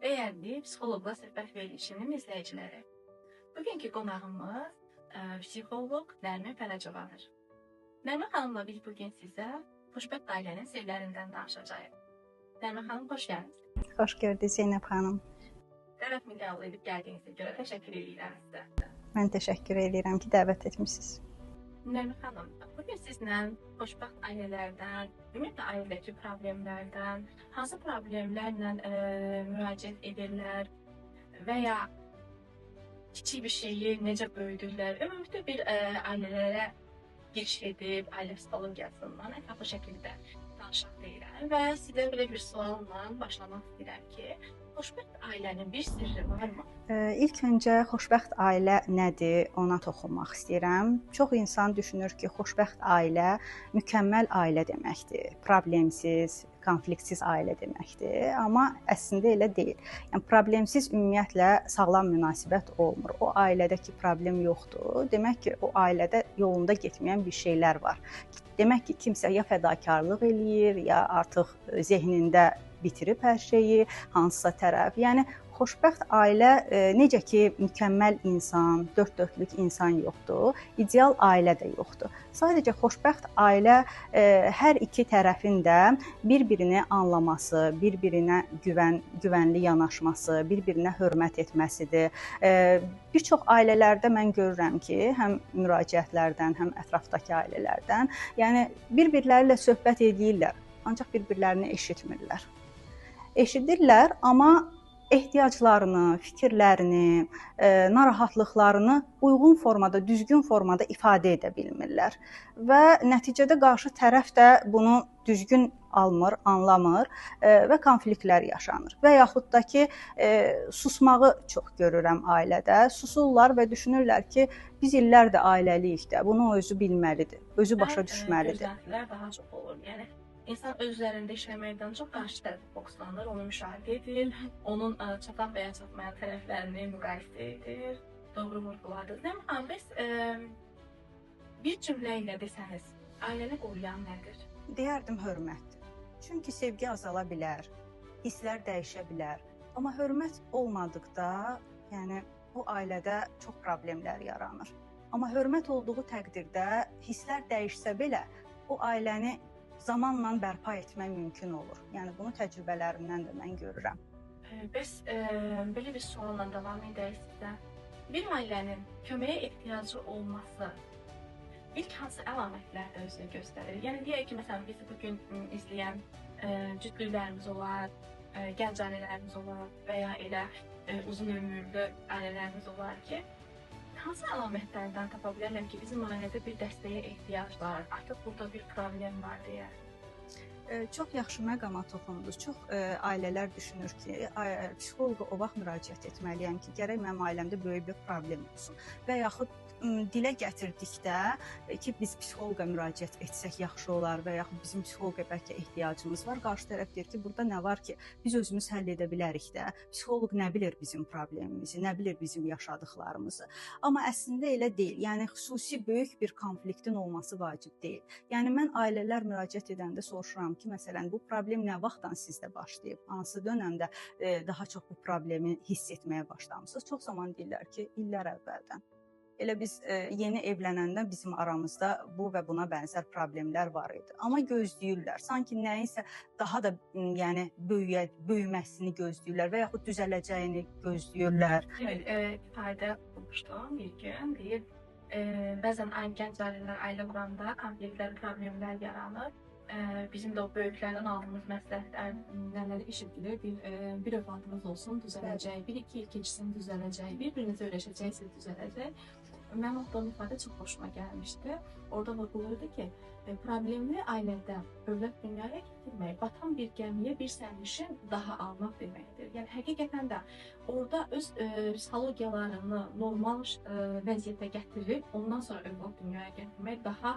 Dəyərli psixoloqla söhbət verilişinin izləyiciləri. Bugünkü qonağımız psixoloq Nərmin Fərəcovandır. Nərmin xanımla biz bugün sizə xoşbəxt ailənin sirlərindən danışacağıq. Nərmin xanım, xoş gəldiniz. Xoş gördük Zeynəb xanım. Dəvətimi qəbul edib gəldiyinizə görə təşəkkür edirəm sizə. Mən təşəkkür edirəm ki, dəvət etmisiniz. Nərmin xanım, bugün sizlə xoşbəxt ailələrdən, ümumiyyətlə ailədəki problemlərdən, hansı problemlərlə müraciət edirlər və ya kiçik bir şeyi necə böyüdürlər, ümumiyyətlə bir ailələrə giriş edib, ailə psixologiyasından ətraflı şəkildə danışaq deyirəm və sizə belə bir sualla başlamaq istəyirəm ki, xoşbəxt ailənin bir sirri varmı? İlk öncə xoşbəxt ailə nədir, ona toxunmaq istəyirəm. Çox insan düşünür ki, xoşbəxt ailə mükəmməl ailə deməkdir, problemsiz, konfliktsiz ailə deməkdir, amma əslində elə deyil. Yəni problemsiz ümumiyyətlə sağlam münasibət olmur. O ailədəki problem yoxdur. Demək ki, o ailədə yolunda getməyən bir şeylər var. Demək ki, kimsə ya fədakarlıq eləyir, ya artıq zehnində bitirib hər şeyi, hansısa tərəf. Yəni xoşbəxt ailə necə ki mükəmməl insan, dörd dörtlük insan yoxdur, ideal ailə də yoxdur. Sadəcə xoşbəxt ailə hər iki tərəfin də bir-birini anlaması, bir-birinə güvənli yanaşması, bir-birinə hörmət etməsidir. Bir çox ailələrdə mən görürəm ki, həm müraciətlərdən, həm ətrafdakı ailələrdən, yəni bir-birləri ilə söhbət edirlər, ancaq bir-birlərini eşitmirlər. Eşidirlər, amma ehtiyaclarını, fikirlərini, narahatlıqlarını uyğun formada, düzgün formada ifadə edə bilmirlər. Və nəticədə qarşı tərəf də bunu düzgün almır, anlamır və konfliktlər yaşanır. Və yaxud da ki, susmağı çox görürəm ailədə. Susurlar və düşünürlər ki, biz illərdir ailəliyik də, bunu özü bilməlidir, özü başa düşməlidir. Gözləntilər daha çox olur. Yəni İnsan öz üzərində işləməkdən çox qarşı tərəfə fokuslanır, onu müşahidə edir, onun çatan və ya çatmayan tərəflərini müqayisə edir, doğru vurğuladır. Nərmin, bəs bir cümlə ilə desəniz, ailəni qoruyan nədir? Deyərdim hörmətdir. Çünki sevgi azala bilər, hisslər dəyişə bilər. Amma hörmət olmadıqda, yəni o ailədə çox problemlər yaranır. Amma hörmət olduğu təqdirdə hisslər dəyişsə belə, o ailəni zamanla bərpa etmək mümkün olur. Yəni bunu təcrübələrimdən də mən görürəm. Bəs belə bir sualla davam edək sizə. Bir ailənin köməyə ehtiyacı olması ilk hansı əlamətlərdə özünü göstərir? Yəni deyək ki, məsələn, bizi bugün izləyən cütlüklərimiz olar, gənc ailələrimiz olar və ya elə uzun ömürlü ailələrimiz olar ki, hansı əlamətlərdən tapa bilərəm ki, bizim ailədə bir dəstəyə ehtiyac var, artıq burada bir problem var deyə? Çox yaxşı məqama toxundunuz. Çox ailələr düşünür ki, psixoloqa o vaxt müraciət etməliyəm ki, gərək mənim ailəmdə böyük bir problem olsun. Və yaxud dilə gətirdikdə ki, biz psixoloqa müraciət etsək yaxşı olar və yaxud bizim psixoloqa bəlkə ehtiyacımız var. Qarşı tərəf deyir ki, burada nə var ki, biz özümüz həll edə bilərik də. Psixoloq nə bilir bizim problemimizi, nə bilir bizim yaşadıqlarımızı. Amma əslində elə deyil. Yəni xüsusi böyük bir konfliktin olması vacib deyil. Yəni mən ailələr müraciət edəndə soruşuram ki, məsələn, bu problem nə vaxtdan sizdə başlayıb? Hansı dönəmdə daha çox bu problemi hiss etməyə başlamısınız? Çox zaman deyirlər ki, illər əvvəldən. Elə biz yeni evlənəndə bizim aramızda bu və buna bənzər problemlər var idi. Amma gözləyirlər. Sanki nəyisə daha da yəni böyüməsini gözləyirlər və yaxud düzələcəyini gözləyirlər. Evet, fayda olmuşdu bir gün. Deyir, bəzən gənc ailələr ailə quranda konfliktlər, problemlər yaranır. Bizim də o böyüklərdən aldığımız məsləhətlər nələri eşidilir? Bir övladımız olsun, düzələcək. Bir-iki il keçsin, düzələcək. Bir-birinizə öyrəşəcəksiniz, düzələcək. Mən oxuduğum ifadə çox xoşuma gəlmişdi. Orada vurğulayırdı ki, problemli ailədə övlad dünyaya gətirmək, batan bir gəmiyə bir sərnişin daha almaq deməkdir. Yəni həqiqətən də orada öz psixologiyalarını normal vəziyyətə gətirib, ondan sonra övlad dünyaya gətirmək daha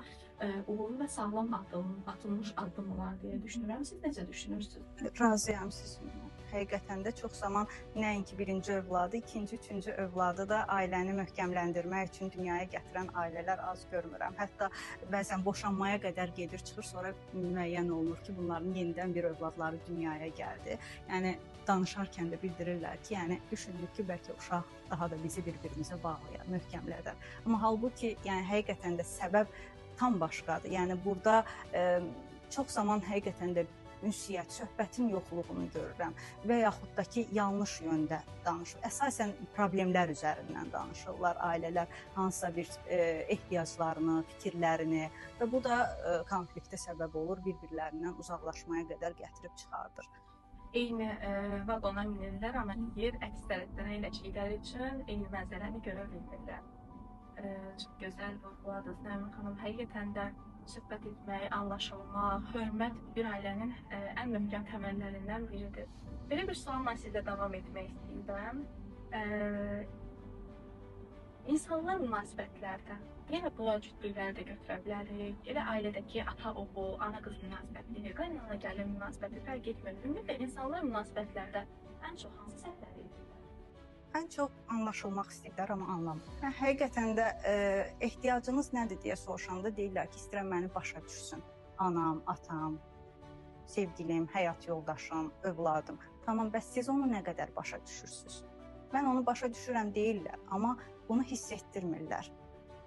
uğurlu və sağlam atılmış addım olar deyə düşünürəm. Siz necə düşünürsünüz? Razıyam sizinlə. Həqiqətən də çox zaman nəinki birinci övladı, ikinci, üçüncü övladı da ailəni möhkəmləndirmək üçün dünyaya gətirən ailələr az görmürəm. Hətta bəzən boşanmaya qədər gedir, çıxır, sonra müəyyən olunur ki, bunların yenidən bir övladları dünyaya gəldi. Yəni danışarkən də bildirirlər ki, yəni düşündük ki, bəlkə uşaq daha da bizi bir-birimizə bağlayar, möhkəmlədər. Amma halbuki, yəni həqiqətən də səbəb tam başqadır. Yəni burada çox zaman həqiqətən də ünsiyyət, söhbətin yoxluğunu görürəm və yaxud da ki, yanlış yöndə danışır. Əsasən problemlər üzərindən danışırlar ailələr, hansısa bir ehtiyaclarını, fikirlərini və bu da konfliktə səbəb olur, bir-birlərindən uzaqlaşmaya qədər gətirib çıxardır. Eyni vaqona minirlər, amma digər əks tərəfdən əyləşdikləri üçün eyni mənzərəni görə bilmirlər. Çox gözəl vurğuladınız Nərmin xanım. Həqiqətən də söhbət etmək, anlaşılmaq, hörmət bir ailənin ən möhkəm təməllərindən biridir. Belə bir sualla sizə davam etmək istəyirəm. İnsanlar münasibətlərdə, yenə bu cütlükləri də götürə bilərik. Elə ailədəki ata-oğul, ana-qız münasibəti, qaynana-gəlin münasibəti fərq etmir. Ümumiyyətlə, insanlar münasibətlərdə ən çox hansı səhvləri edirlər? Ən çox anlaşılmaq istəyirlər, amma anlamır. Həqiqətən də ehtiyacınız nədir deyə soruşanda deyirlər ki, istəyirəm məni başa düşsün. Anam, atam, sevgilim, həyat yoldaşım, övladım. Tamam, bəs siz onu nə qədər başa düşürsünüz? Mən onu başa düşürəm deyirlər, amma bunu hiss etdirmirlər.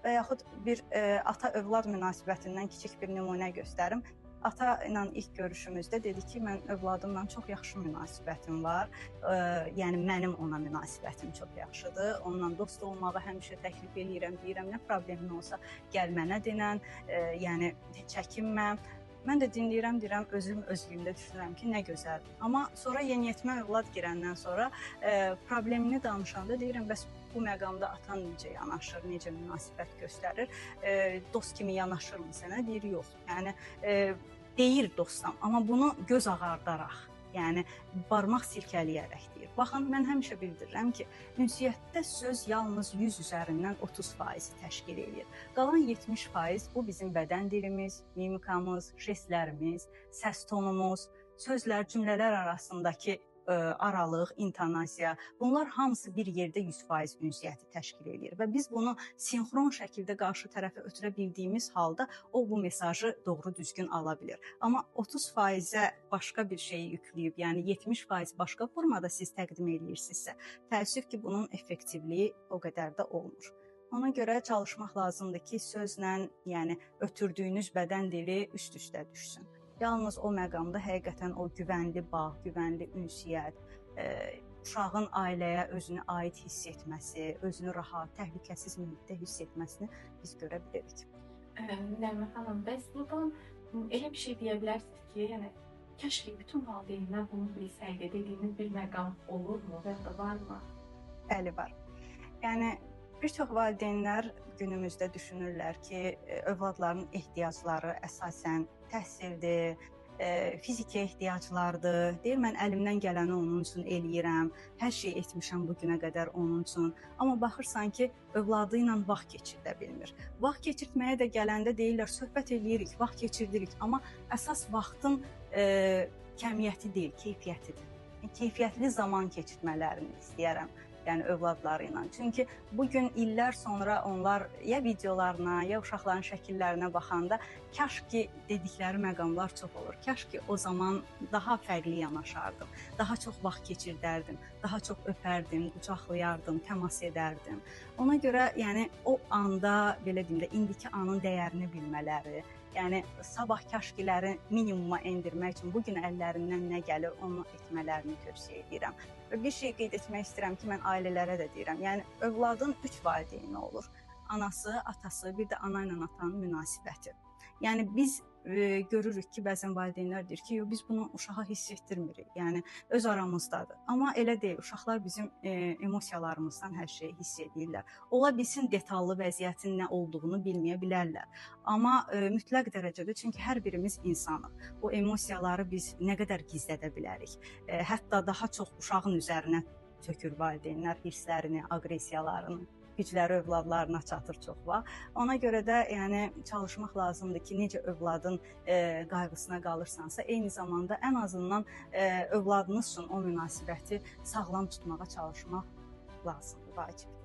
Və yaxud bir ata-övlad münasibətindən kiçik bir nümunə göstərim. Ata ilə ilk görüşümüzdə dedi ki, mən övladımla çox yaxşı münasibətim var. Yəni mənim ona münasibətim çox yaxşıdır. Onunla dost olmağı həmişə təklif eləyirəm, deyirəm nə problemin olsa gəl mənə denən, yəni çəkinmə. Mən də dinləyirəm, deyirəm, özlüyümdə düşünürəm ki, nə gözəl. Amma sonra yeniyetmə övlad girəndən sonra problemini danışanda deyirəm, bəs bu məqamda atan necə yanaşır, necə münasibət göstərir, dost kimi yanaşırmı sənə? Deyir, yox. Yəni deyir dostam, amma bunu göz ağardaraq, yəni barmaq silkələyərək deyir. Baxın, mən həmişə bildirirəm ki, ünsiyyətdə söz yalnız 100 üzərindən 30% təşkil edir. Qalan 70% bu bizim bədən dilimiz, mimikamız, jestlərimiz, səs tonumuz, sözlər, cümlələr arasındakı aralıq, intonasiya, bunlar hamısı bir yerdə 100% ünsiyyəti təşkil edir və biz bunu sinxron şəkildə qarşı tərəfə ötürə bildiyimiz halda o bu mesajı doğru düzgün ala bilir. Amma 30%-ə başqa bir şeyi yükləyib, yəni 70% başqa formada siz təqdim edirsinizsə, təəssüf ki, bunun effektivliyi o qədər də olmur. Ona görə çalışmaq lazımdır ki, sözlə, yəni ötürdüyünüz bədən dili üst-üstə düşsün. Yalnız o məqamda həqiqətən o güvənli bağ, güvənli ünsiyyət, uşağın ailəyə özünü aid hiss etməsi, özünü rahat, təhlükəsiz mühitdə hiss etməsini biz görə bilirik. Nərmin xanım, bəs buradan elə bir şey deyə bilərsiniz ki, yəni kaş ki bütün valideynlər bunu bilsəydi dediyiniz bir məqam olurmu və ya da varmı? Bəli, var. Yəni bir çox valideynlər günümüzdə düşünürlər ki, övladların ehtiyacları əsasən təhsildir, fiziki ehtiyaclardır. Deyir, mən əlimdən gələni onun üçün eləyirəm, hər şey etmişəm bu günə qədər onun üçün. Amma baxırsan ki, övladı ilə vaxt keçirdə bilmir. Vaxt keçirtməyə də gələndə deyirlər, söhbət eləyirik, vaxt keçirdirik. Amma əsas vaxtın kəmiyyəti deyil, keyfiyyətidir. Keyfiyyətli zaman keçirtmələrini istəyərəm. Yəni övladları ilə. Çünki bugün illər sonra onlar ya videolarına, ya uşaqların şəkillərinə baxanda kaş ki dedikləri məqamlar çox olur. Kaş ki o zaman daha fərqli yanaşardım. Daha çox vaxt keçirdərdim, daha çox öpərdim, qucaqlayardım, təmas edərdim. Ona görə yəni o anda belə deyim də indiki anın dəyərini bilmələri, yəni sabah kaşkiləri minimuma endirmək üçün bu gün əllərindən nə gəlir onu etmələrini tövsiyə edirəm. Və bir şey qeyd etmək istəyirəm ki, mən ailələrə də deyirəm. Yəni övladın 3 valideyni olur. Anası, atası, bir də ana ilə atanın münasibəti. Yəni biz görürük ki, bəzən valideynlər deyir ki, biz bunu uşağa hiss etdirmirik. Yəni öz aramızdadır. Amma elə deyil. Uşaqlar bizim emosiyalarımızdan hər şeyi hiss edirlər. Ola bilsin detallı vəziyyətin nə olduğunu bilməyə bilərlər. Amma mütləq dərəcədə, çünki hər birimiz insanıq. O emosiyaları biz nə qədər gizlədə bilərik. Hətta daha çox uşağın üzərinə tökür valideynlər hisslərini, aqressiyalarını. gücləri övladlarına çatır çox vaxt. Ona görə də yəni çalışmaq lazımdır ki, necə övladın qayğısına qalırsansa, eyni zamanda ən azından övladınız üçün o münasibəti sağlam tutmağa çalışmaq lazımdır, vacibdir.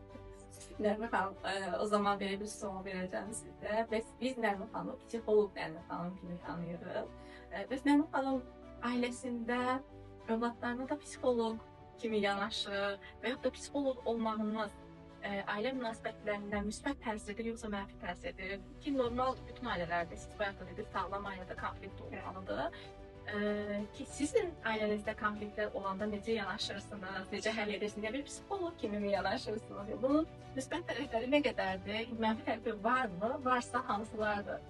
Nərmin xanım, o zaman belə bir sual verəcəm sizə. Biz Nərmin xanım, psixoloq Nərmin xanım kimi tanıyırıq. Bəs Nərmin xanım ailəsində övladlarına da psixoloq kimi yanaşır və yaxud da psixoloq olmağınız ailə münasibətlərində müsbət təsir edir, yoxsa mənfi təsir edir? Ki, normal bütün ailələrdə siz bayaq da dediniz, sağlam ailədə konflikt olmalıdır. Ki, sizin ailənizdə konfliktlər olanda necə yanaşırsınız, necə həll edirsiniz? Yəni bir psixoloq kimi mi yanaşırsınız? Bunun müsbət tərəfləri nə qədərdir? Mənfi tərəfi varmı? Varsa hansılardır?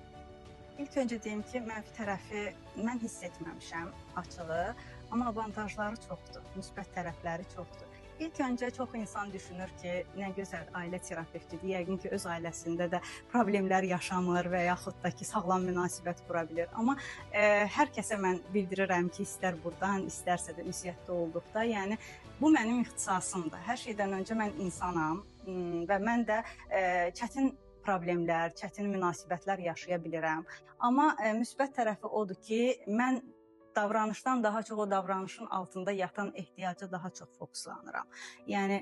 İlk öncə deyim ki, mənfi tərəfi mən hiss etməmişəm açığı, amma avantajları çoxdur, müsbət tərəfləri çoxdur. İlk öncə çox insan düşünür ki, nə gözəl ailə terapevtidir. Yəqin ki, öz ailəsində də problemlər yaşamır və yaxud da ki, sağlam münasibət qura bilir. Amma hər kəsə mən bildirirəm ki, istər burdan, istərsə də ünsiyyətdə olduqda, yəni bu mənim ixtisasımdır. Hər şeydən öncə mən insanam və mən də çətin problemlər, çətin münasibətlər yaşaya bilirəm. Amma müsbət tərəfi odur ki, mən davranışdan daha çox o davranışın altında yatan ehtiyaca daha çox fokuslanıram. Yəni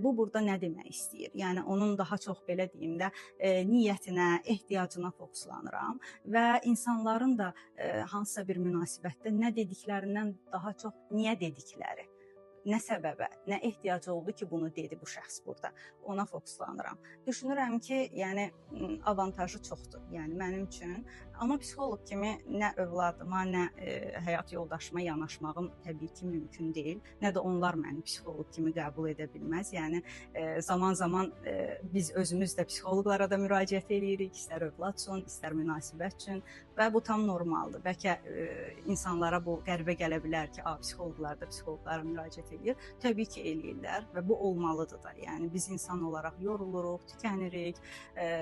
bu burada nə demək istəyir? Yəni onun daha çox belə deyim də niyyətinə, ehtiyacına fokuslanıram və insanların da hansısa bir münasibətdə nə dediklərindən daha çox niyə dedikləri, nə səbəbə, nə ehtiyacı oldu ki, bunu dedi bu şəxs burada. Ona fokuslanıram. Düşünürəm ki, yəni avantajı çoxdur. Yəni mənim üçün. Amma psixoloq kimi nə övladıma, nə həyat yoldaşıma yanaşmağım təbii ki, mümkün deyil. Nə də onlar məni psixoloq kimi qəbul edə bilməz. Yəni zaman-zaman biz özümüz də psixoloqlara da müraciət edirik, istər övlad üçün, istər münasibət üçün və bu tam normaldır. Bəlkə insanlara bu qəribə gələ bilər ki, psixoloqlar da psixoloqlara müraciət edir. Təbii ki, eləyirlər və bu olmalıdır da. Yəni biz insan olaraq yoruluruq, tükənirik,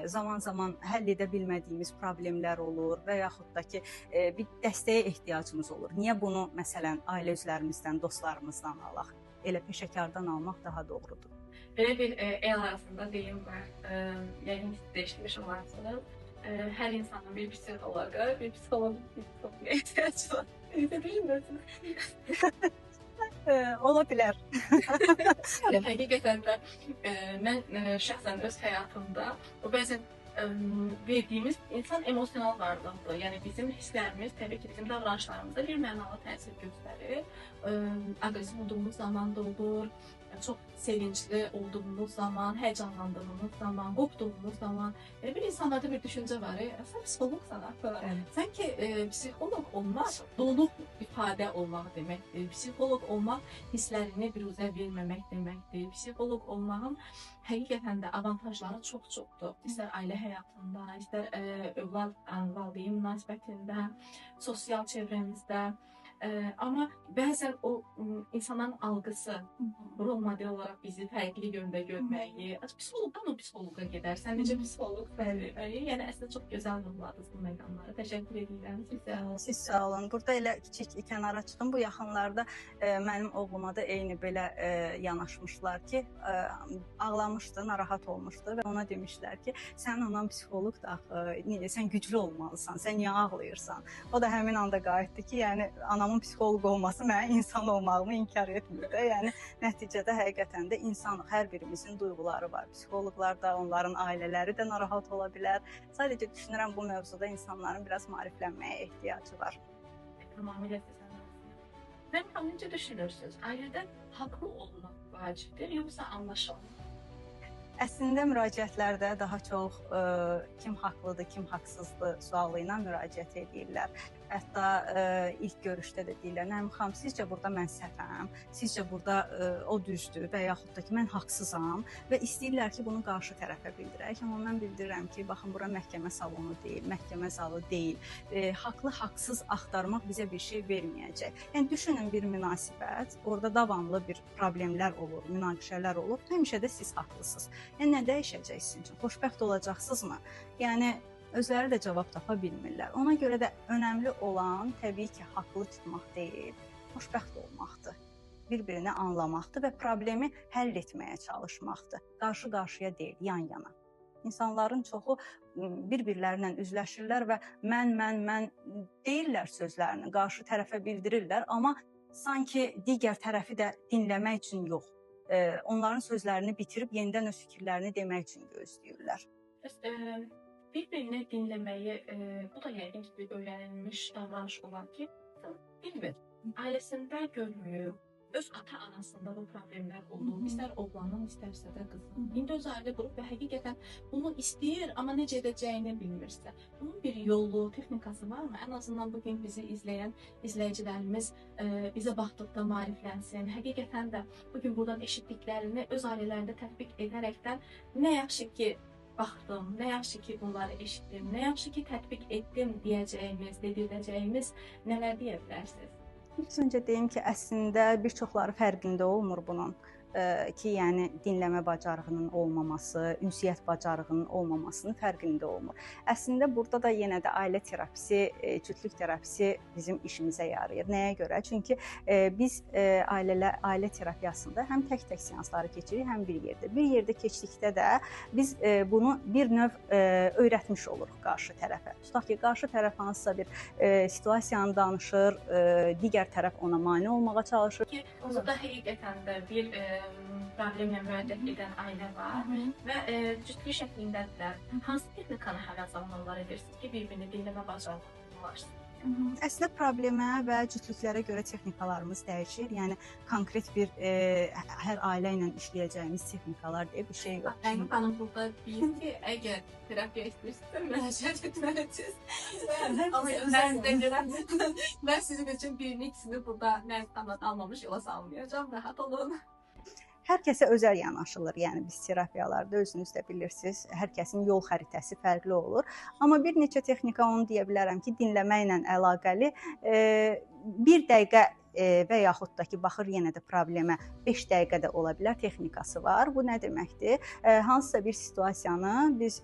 zaman-zaman həll edə bilmədiyimiz problemlər olur və yaxud da ki, bir dəstəyə ehtiyacımız olur. Niyə bunu məsələn ailə üzvlərimizdən, dostlarımızdan alaq? Elə peşəkardan almaq daha doğrudur. Belə bir el arasında deyim var. Yəqin dəyişmiş olarsınız. Hər insanın bir psixoloqa, bir psixoloqa ehtiyacı var. Necə düşünürsünüz? Ola bilər. Həqiqətən də mən şəxsən öz həyatımda o bəzən verdiyimiz insan emosional varlıqdır. Yəni bizim hisslərimiz təbii ki, bizim davranışlarımızda bir mənalı təsir göstərir. Aqressiv olduğumuz zaman da olur, çox sevincli olduğumuz zaman, həyəcanlandığımız zaman, qorxduğumuz zaman. Bir insanlarda bir düşüncə var, sən psixoloqsan axı. Sanki psixoloq olmaq doluq ifadə olmaq deməkdir. Psixoloq olmaq hisslərini biruzə verməmək deməkdir. Psixoloq olmağın həqiqətən də avantajları çoxdur. İstər ailə həyatında, istər övlad, valideyn münasibətində, sosial çevrəmizdə. Amma bəzən o insanların algısı rol model olaraq bizi fərqli yöndə görməyi, psixoloqdan o psixoloqa gedərsən, necə psixoloq fərqli. Yəni əslində çox gözəl vurguladınız bu məqamları. Təşəkkür edirəm sizə. Siz sağ olun. Burada elə kiçik kənara çıxın. Bu yaxınlarda mənim oğluma da eyni belə yanaşmışlar ki, ağlamışdı, narahat olmuşdu və ona demişlər ki, sən ondan psixoloqdur axı, sən güclü olmalısan, sən niyə ağlayırsan? O da həmin anda qayıtdı ki, yəni anamın psixoloq olması mənə insan olmağımı inkar etmir də. Yəni nəticədə həqiqətən də insanıq, hər birimizin duyğuları var. Psixoloqlar da, onların ailələri də narahat ola bilər. Sadəcə düşünürəm bu mövzuda insanların biraz maariflənməyə ehtiyacı var. Tamamilə sizə razıyam. Mən necə düşünürsünüz? Ailədə haqlı olmaq vacibdir, yoxsa anlaşılmaq? Əslində müraciətlərdə daha çox kim haqlıdır, kim haqsızdır sualı ilə müraciət edirlər. Hətta ilk görüşdə də deyirlər, Nərmin xanım, sizcə burada mən səhvəm, sizcə burada o düzdür və yaxud da ki, mən haqsızam və istəyirlər ki, bunu qarşı tərəfə bildirək. Amma mən bildirirəm ki, baxın, bura məhkəmə salonu deyil, məhkəmə zalı deyil. Haqlı, haqsız axtarmaq bizə bir şey verməyəcək. Yəni, düşünün bir münasibət, orada davamlı bir problemlər olur, münaqişələr olur, həmişə də siz haqlısınız. Yəni, nə dəyişəcək sizin üçün? Xoşbəxt olacaqsınızmı? Yəni, özləri də cavab tapa bilmirlər. Ona görə də önəmli olan təbii ki, haqlı çıxmaq deyil, xoşbəxt olmaqdır. bir-birini anlamaqdır və problemi həll etməyə çalışmaqdır. Qarşı-qarşıya deyil, yan-yana. İnsanların çoxu bir-birlərlə üzləşirlər və mən deyirlər sözlərini, qarşı tərəfə bildirirlər, amma sanki digər tərəfi də dinləmək üçün yox. Onların sözlərini bitirib yenidən öz fikirlərini demək üçün gözləyirlər. Bir-birini dinləməyi, bu da yəqin ki, öyrənilmiş davranış olan ki, bilmir, ailəsində görmüyor, öz ata-anasında bu problemlər olur. İstər oğlanın, istərsə də qızın. İndi öz ailə qrup və həqiqətən bunu istəyir, amma necə edəcəyini bilmirsə. Bunun bir yolu, texnikası varmı? Ən azından bugün bizi izləyən izləyicilərimiz bizə baxdıqda maariflənsin. Həqiqətən də bugün buradan eşitdiklərini öz ailələrində tətbiq edərəkdən nə yaxşı ki, baxdım, nə yaxşı ki, bunları eşitdim, nə yaxşı ki, tətbiq etdim deyəcəyimiz, dedirəcəyimiz nələr deyə bilərsiniz? İlk öncə deyim ki, əslində bir çoxları fərqində olmur bunun ki, yəni dinləmə bacarığının olmaması, ünsiyyət bacarığının olmamasının fərqində olmur. Əslində burada da yenə də ailə terapisi, cütlük terapisi bizim işimizə yarayır. Nəyə görə? Çünki biz ailə terapiyasında həm tək-tək seansları keçirik, həm bir yerdə. Bir yerdə keçdikdə də biz bunu bir növ öyrətmiş oluruq qarşı tərəfə. Tutaq ki, qarşı tərəf hansısa bir situasiyanı danışır, digər tərəf ona mane olmağa çalışır. Burada həqiqətən də bir problemlə müraciət edən ailə var və cütlük şəklindədirlər. Hansı texnikanı həvə zamanlar edirsiniz ki, bir-birini dinləmə bacarığı varsın? Əslində problemə və cütlüklərə görə texnikalarımız dəyişir. Yəni konkret bir hər ailə ilə işləyəcəyimiz texnikalar deyə bir şey yox. Rəngin xanım burada deyir ki, əgər terapiya istəyirsinizsə müraciət etməlisiniz. Amma mən sizin üçün birini ikisini burada almamış yola salmayacağım. Rahat olun. Hər kəsə özəl yanaşılır. Yəni biz terapiyalarda özünüz də bilirsiniz, hər kəsin yol xəritəsi fərqli olur. Amma bir neçə texnika onu deyə bilərəm ki, dinləməklə əlaqəli 1 dəqiqə və yaxud da ki, baxır yenə də problemə 5 dəqiqədə ola bilər texnikası var. Bu nə deməkdir? Hansısa bir situasiyanı biz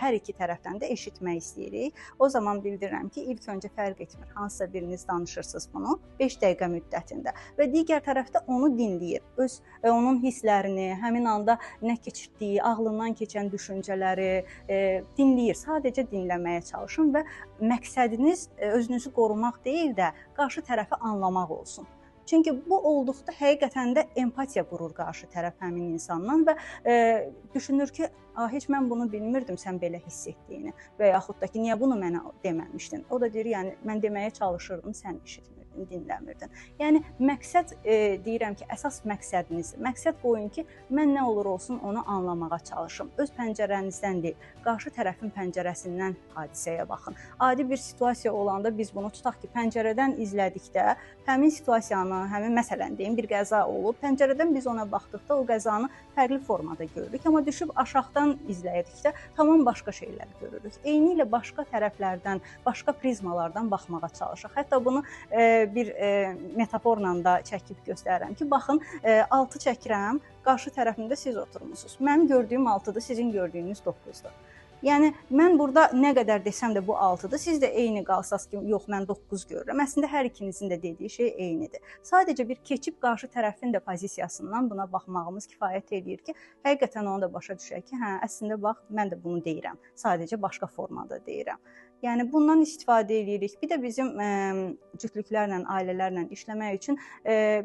hər iki tərəfdən də eşitmək istəyirik. O zaman bildirirəm ki, ilk öncə fərq etmir. Hansısa biriniz danışırsınız bunu 5 dəqiqə müddətində və digər tərəfdə onu dinləyir. Onun hisslərini, həmin anda nə keçirdiyi, ağlından keçən düşüncələri dinləyir. Sadəcə dinləməyə çalışın və məqsədiniz özünüzü qorumaq deyil də qarşı tərəfi anlamaq olsun. Çünki bu olduqda həqiqətən də empatiya qurur qarşı tərəf həmin insandan və düşünür ki, heç mən bunu bilmirdim sən belə hiss etdiyini və yaxud da ki, niyə bunu mənə deməmişdin? O da deyir, yəni mən deməyə çalışırdım, sən eşitmirdin, dinləmirdin. Yəni məqsəd deyirəm ki, əsas məqsədinizdir. Məqsəd qoyun ki, mən nə olur olsun onu anlamağa çalışım. Öz pəncərənizdən deyil, qarşı tərəfin pəncərəsindən hadisəyə baxın. Adi bir situasiya olanda biz bunu tutaq ki, pəncərədən izlədikdə həmin situasiyanı, həmin məsələn deyim, bir qəza olub, pəncərədən biz ona baxdıqda o qəzanı fərqli formada görürük, amma düşüb aşağıdan izlədikdə tamam başqa şeylər görürük. Eynilə başqa tərəflərdən, başqa prizmalardan baxmağa çalışaq. Hətta bunu bir metaforla da çəkib göstərirəm ki, baxın, 6 çəkirəm, qarşı tərəfində siz oturmusunuz. Mənim gördüyüm 6-dır, sizin gördüyünüz 9-dur. Yəni mən burada nə qədər desəm də bu 6-dır, siz də eyni qalsaz ki, yox mən 9 görürəm. Əslində hər ikinizin də dediyi şey eynidir. Sadəcə bir keçib qarşı tərəfin də pozisiyasından buna baxmağımız kifayət eləyir ki, həqiqətən onu da başa düşək ki, hə, əslində bax mən də bunu deyirəm. Sadəcə başqa formada deyirəm. Yəni bundan istifadə edirik. Bir də bizim cütlüklərlə, ailələrlə işləmək üçün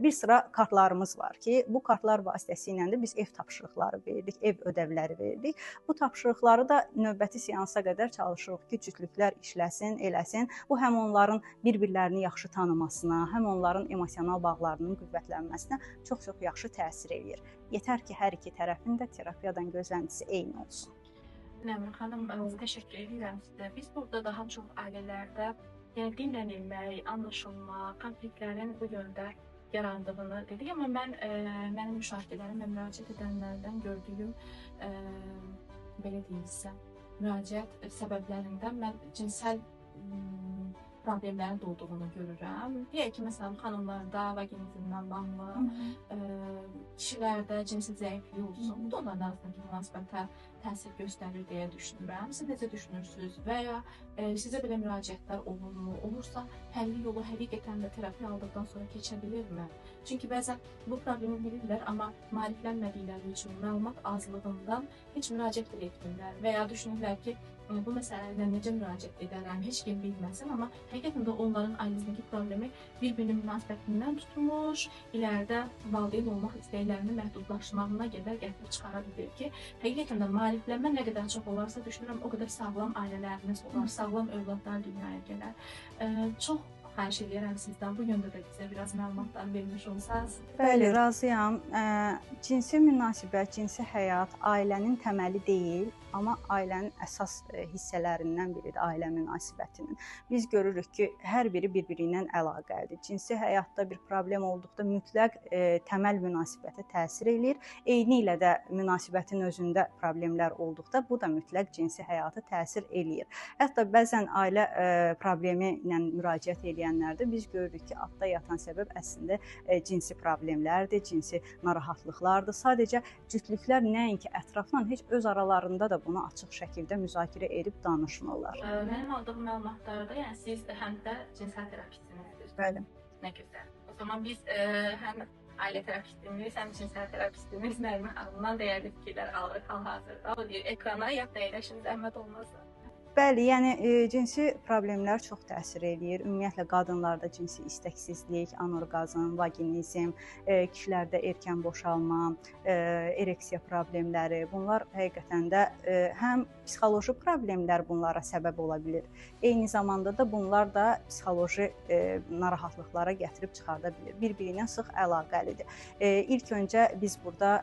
bir sıra kartlarımız var ki, bu kartlar vasitəsilə də biz ev tapşırıqları veririk, ev ödəvləri veririk. Bu tapşırıqları da növbəti seansa qədər çalışırıq ki, cütlüklər işləsin, eləsin. Bu həm onların bir-birlərini yaxşı tanımasına, həm onların emosional bağlarının qüvvətlənməsinə çox-çox yaxşı təsir eləyir. Yetər ki, hər iki tərəfin də terapiyadan gözləntisi eyni olsun. Nəmin xanım, təşəkkür edirəm sizə. Biz burada daha çox ailələrdə dinlənilmək, anlaşılma, konfliktlərin bu yöndə yarandığını dedik. Amma mənim müşahidələrim və müraciət edənlərdən gördüyüm, belə deyilsə, müraciət səbəblərindən mən cinsəl problemlərin olduğunu görürəm. Deyək ki, məsələn, xanımlarda vaginizmdən bağlı kişilərdə cinsi zəiflik olsun, bu da onların arasındakı münasibətə təsir göstərir deyə düşünürəm. Siz necə düşünürsünüz və ya sizə belə müraciətlər olurmu? Olursa, həlli yolu həqiqətən də terapiya aldıqdan sonra keçə bilirmi? Çünki bəzən bu problemi bilirlər, amma maariflənmədikləri üçün məlumat azlığından heç müraciət belə etmirlər və ya düşünürlər ki, bu məsələlərlə necə müraciət edərəm, heç kim bilməsin, amma həqiqətən də onların ailəsindəki problemi bir-birinin münasibətindən tutmuş, iləride valideyn olmaq istəklərini məhdudlaşmağına qədər gətirib çıxara bilir ki, həqiqətən də maariflənmə nə qədər çox olarsa düşünürəm, o qədər sağlam ailələrimiz olar, sağlam övladlar dünyaya gələr. Çox xahiş edirəm sizdən bu yöndə də bizə biraz məlumatlar vermiş olsanız. Bəli, razıyam. Cinsi münasibət, cinsi həyat ailənin təməli deyil, amma ailənin əsas hissələrindən biridir ailə münasibətinin. Biz görürük ki, hər biri bir-biri ilə əlaqəlidir. Cinsi həyatda bir problem olduqda mütləq təməl münasibətə təsir eləyir. Eyni ilə də münasibətin özündə problemlər olduqda bu da mütləq cinsi həyata təsir eləyir. Hətta bəzən ailə problemi ilə müraciət edənlərdə biz görürük ki, altda yatan səbəb əslində cinsi problemlərdir, cinsi narahatlıqlardır. Sadəcə cütlüklər nəinki ətrafla, heç öz aralarında da bunu açıq şəkildə müzakirə edib danışmırlar. Mənim aldığım məlumatlarda, yəni siz həm də cinsel terapistsiniz. Bəli. Nə gözəl. O zaman biz həm ailə terapistimiz, həm cinsel terapistimiz Nərmin xanımdan dəyərli fikirlər alırıq hal-hazırda. O deyir, ekrana yad əyləşin, zəhmət olmazsa. Bəli, yəni cinsi problemlər çox təsir eləyir. Ümumiyyətlə qadınlarda cinsi istəksizlik, anorqazm, vaginizm, kişilərdə erkən boşalma, ereksiya problemləri, bunlar həqiqətən də həm psixoloji problemlər bunlara səbəb ola bilir. Eyni zamanda da bunlar da psixoloji narahatlıqlara gətirib çıxarda bilir. Bir-biri ilə sıx əlaqəlidir. İlk öncə biz burada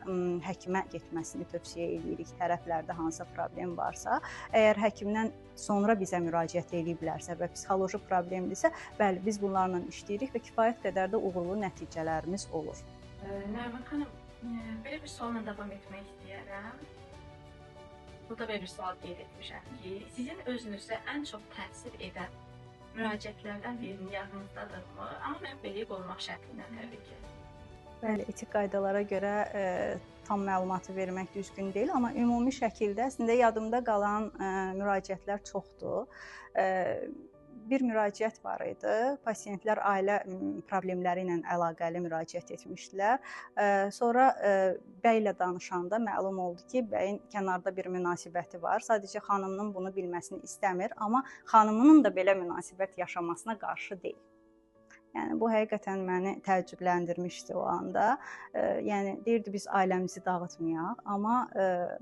həkimə getməsini tövsiyə edirik. Tərəflərdə hansısa problem varsa, əgər həkimdən sonra bizə müraciət ediblərsə və psixoloji problemdirsə, bəli, biz bunlarla işləyirik və kifayət qədər də uğurlu nəticələrimiz olur. Nərmin xanım, belə bir sualla davam etmək istəyərəm. Burada belə bir sual qeyd etmişəm ki, sizin özünüzə ən çox təsir edən müraciətlərdən birini yadınızdadırmı? Amma mən belə qorumaq şərtilə təbii ki. Bəli, etik qaydalara görə tam məlumatı vermək düzgün deyil, amma ümumi şəkildə əslində yadımda qalan müraciətlər çoxdur. Bir müraciət var idi. Pasiyentlər ailə problemləri ilə əlaqəli müraciət etmişdilər. Sonra bəylə danışanda məlum oldu ki, bəyin kənarda bir münasibəti var. Sadəcə xanımının bunu bilməsini istəmir, amma xanımının da belə münasibət yaşamasına qarşı deyil. Yəni bu həqiqətən məni təəccübləndirmişdi o anda. Yəni deyirdi biz ailəmizi dağıtmayaq, amma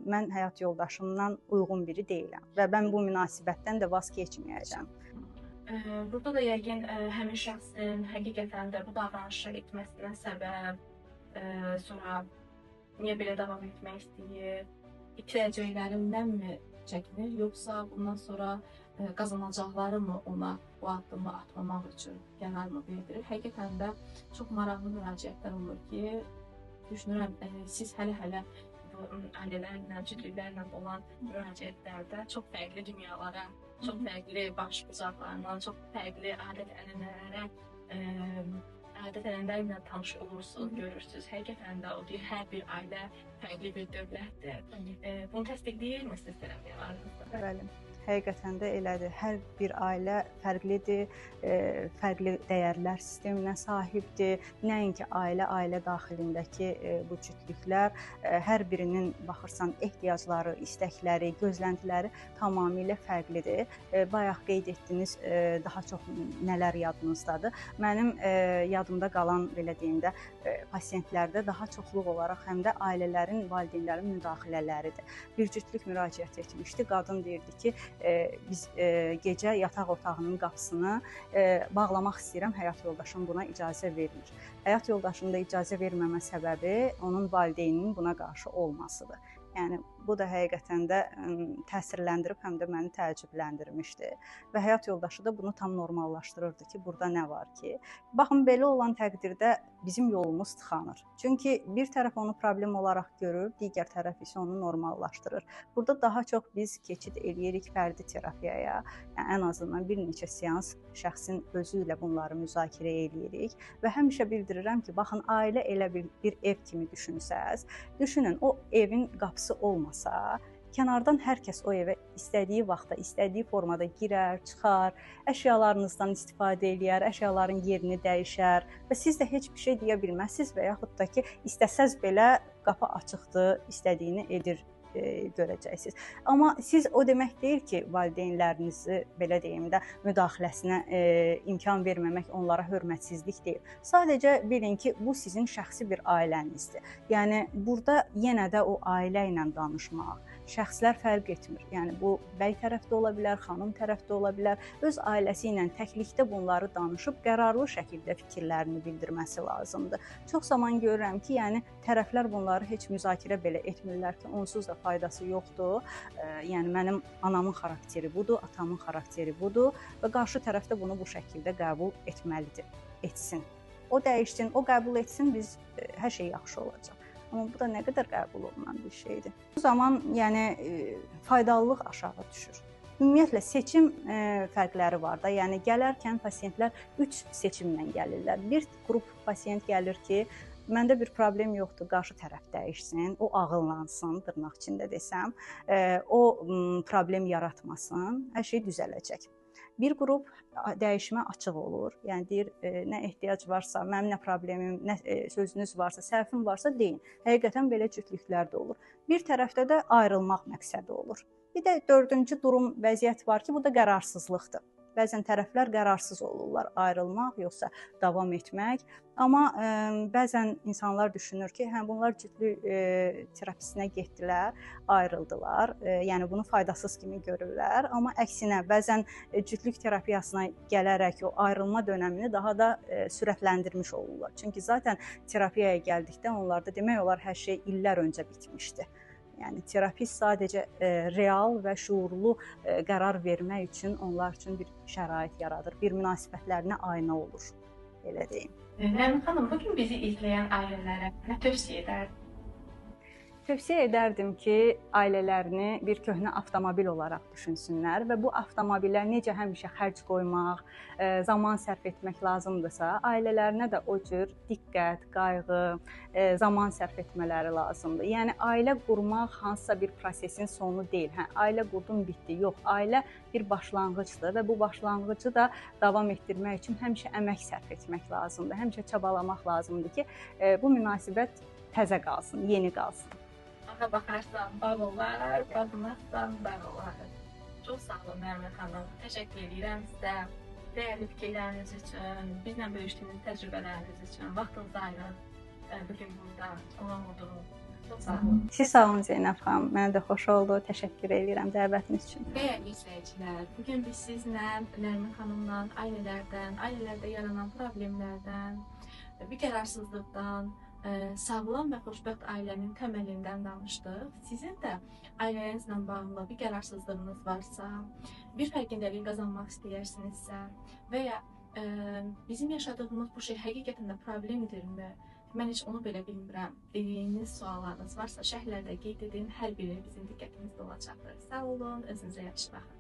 mən həyat yoldaşımdan uyğun biri deyiləm və mən bu münasibətdən də vaz keçməyəcəm. Burada da yəqin həmin şəxsin həqiqətən də bu davranışı etməsinə səbəb, sonra niyə belə davam etmək istəyir, itirəcəklərindən çəkinir, yoxsa bundan sonra qazanacaqları mı ona bu addımı atmamaq üçün qərar mı verdirir? Həqiqətən də çox maraqlı müraciətlər olur ki, düşünürəm siz hələ bu ailələrlə, cütlüklərlə olan müraciətlərdə çox fərqli dünyalara, çox fərqli baş bucaqlarına, çox fərqli adət-ənənələrə, adət-ənənələrlə tanış olursunuz, görürsünüz. Həqiqətən də o deyir, hər bir ailə fərqli bir dövlətdir. Bunu təsdiqləyirmisiniz terapiyalarınızda? Bəli. Həqiqətən də elədir. Hər bir ailə fərqlidir, fərqli dəyərlər sisteminə sahibdir. Nəinki ailə daxilindəki bu cütlüklər, hər birinin baxırsan ehtiyacları, istəkləri, gözləntiləri tamamilə fərqlidir. Bayaq qeyd etdiniz, daha çox nələr yadınızdadır. Mənim yadımda qalan, belə deyim də, pasiyentlərdə daha çoxluq olaraq həm də ailələrin, valideynlərin müdaxiləridir. Bir cütlük müraciət etmişdi. Qadın deyirdi ki, biz gecə yataq otağının qapısını bağlamaq istəyirəm, həyat yoldaşım buna icazə vermir. Həyat yoldaşının da icazə verməmə səbəbi onun valideyninin buna qarşı olmasıdır. Yəni bu da həqiqətən də təsirləndirib, həm də məni təəccübləndirmişdi və həyat yoldaşı da bunu tam normallaşdırırdı ki, burada nə var ki? Baxın, belə olan təqdirdə bizim yolumuz tıxanır. Çünki bir tərəf onu problem olaraq görür, digər tərəf isə onu normallaşdırır. Burada daha çox biz keçid eləyirik fərdi terapiyaya. Yəni ən azından bir neçə seans şəxsin özü ilə bunları müzakirə eləyirik və həmişə bildirirəm ki, baxın, ailə elə bir ev kimi düşünsəz, düşünün, o evin qapısı olmasa, kənardan hər kəs o evə istədiyi vaxtda, istədiyi formada girər, çıxar, əşyalarınızdan istifadə eləyər, əşyaların yerini dəyişər və siz də heç bir şey deyə bilməzsiniz və yaxud da ki, istəsəz belə qapı açıqdır, istədiyini edir görəcəksiniz. Amma siz o demək deyil ki, valideynlərinizi belə deyim də müdaxiləsinə imkan verməmək onlara hörmətsizlik deyil. Sadəcə bilin ki, bu sizin şəxsi bir ailənizdir. Yəni burada yenə də o ailə ilə danışmaq, şəxslər fərq etmir. Yəni bu bəy tərəfdə ola bilər, xanım tərəfdə ola bilər. Öz ailəsi ilə təklikdə bunları danışıb qərarlı şəkildə fikirlərini bildirməsi lazımdır. Çox zaman görürəm ki, yəni tərəflər bunları heç müzakirə belə etmirlər ki, onsuz da faydası yoxdur. Yəni mənim anamın xarakteri budur, atamın xarakteri budur və qarşı tərəf də bunu bu şəkildə qəbul etməlidir, etsin. O dəyişsin, o qəbul etsin, biz hər şey yaxşı olacaq. Amma bu da nə qədər qəbul olunan bir şeydir. Bu zaman yəni faydalılıq aşağı düşür. Ümumiyyətlə seçim fərqləri var da. Yəni gələrkən pasientlər 3 seçimlə gəlirlər. Bir qrup pasient gəlir ki, məndə bir problem yoxdur, qarşı tərəf dəyişsin, o ağıllansın, dırnaq içində desəm, o problem yaratmasın, hər şey düzələcək. Bir qrup dəyişmə açıq olur. Yəni deyir, nə ehtiyac varsa, mənim nə problemim, nə sözünüz varsa, səhvim varsa deyin. Həqiqətən belə cütlüklər də olur. Bir tərəfdə də ayrılmaq məqsədi olur. Bir də dördüncü durum, vəziyyət var ki, bu da qərarsızlıqdır. Bəzən tərəflər qərarsız olurlar, ayrılmaq yoxsa davam etmək. Amma bəzən insanlar düşünür ki, hə bunlar cütlük terapisinə getdilər, ayrıldılar. Yəni bunu faydasız kimi görürlər. Amma əksinə bəzən cütlük terapiyasına gələrək o ayrılma dönəmini daha da sürətləndirmiş olurlar. Çünki zaten terapiyaya gəldikdə onlarda demək olar hər şey illər öncə bitmişdi. Yəni terapist sadəcə real və şuurlu qərar vermək üçün onlar üçün bir şərait yaradır, bir münasibətlərinə ayna olur, belə deyim. Nərmin xanım, bugün bizi izləyən ailələrə nə tövsiyə edərdiniz? Tövsiyə edərdim ki, ailələrini bir köhnə avtomobil olaraq düşünsünlər və bu avtomobilə necə həmişə xərc qoymaq, zaman sərf etmək lazımdırsa, ailələrinə də o cür diqqət, qayğı, zaman sərf etmələri lazımdır. Yəni ailə qurmaq hansısa bir prosesin sonu deyil. Hə, ailə qurdum, bitdi. Yox, ailə bir başlanğıcdır və bu başlanğıcı da davam etdirmək üçün həmişə əmək sərf etmək lazımdır. Həmişə çabalamaq lazımdır ki, bu münasibət təzə qalsın, yeni qalsın. Ona baxarsan, bağ olar, baxmazsan, bağ olar. Çox sağ olun Nərmin xanım. Təşəkkür edirəm sizə. Dəyərli fikirləriniz üçün, bizlə bölüşdüyünüz təcrübələriniz üçün, vaxtınızı ayırıb bugün burada olmadığınız. Çox sağ olun. Siz sağ olun Zeynəb xanım. Mənə də xoş oldu. Təşəkkür edirəm dəvətiniz üçün. Dəyərli izləyicilər, bugün biz sizlə Nərmin xanımla ailələrdən, ailələrdə yaranan problemlərdən, biqərarsızlıqdan, sağlam və xoşbəxt ailənin təməlindən danışdıq. Sizin də ailənizlə bağlı bir qərarsızlığınız varsa, bir fərqindəlik qazanmaq istəyirsinizsə və ya bizim yaşadığımız bu şey həqiqətən də problemdirmi? Mən heç onu belə bilmirəm. Dediyiniz suallarınız varsa şərhlərdə qeyd edin. Hər biri bizim diqqətimizdə olacaqdır. Sağ olun, özünüzə yaxşı baxın.